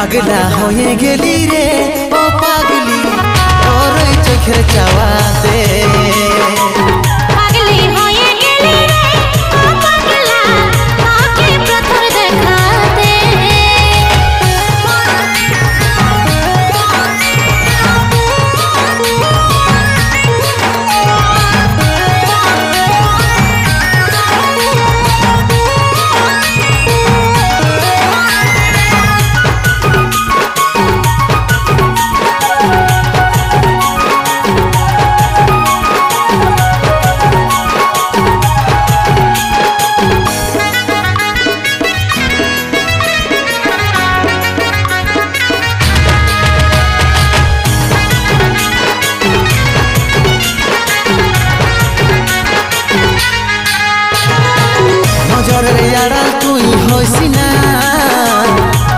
পাগলা হয়ে গেলি রে ও পাগলি তোর ওই চোখের চাওয়াতে পাগলি হয়ে গেলি রে ও পাগলা তোকে প্রথম দেখাতে তুই হইছি না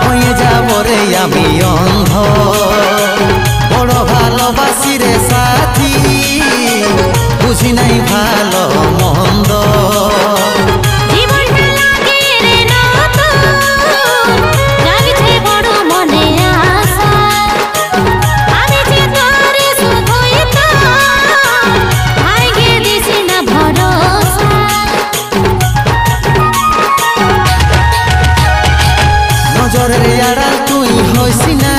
হয়ে যাব রে আমি অন্ধ বড় ভালোবাসি রে সাথী বুঝি নাই ভালো মন্দ তুই হইছি না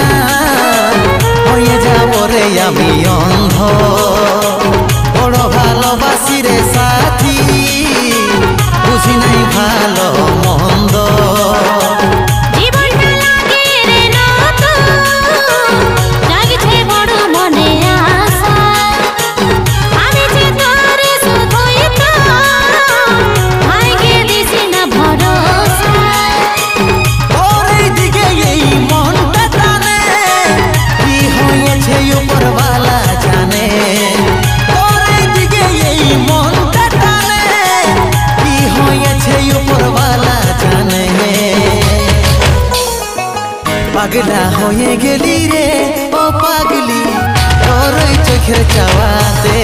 হয়ে যাব রে আমি অন্ধ বড় ভালোবাসি রে সাথী বুঝি নাই ভালো মন্দ পাগলা হয়ে গেলি রে ও পাগলি তোর ওই চোখের চাওয়াতে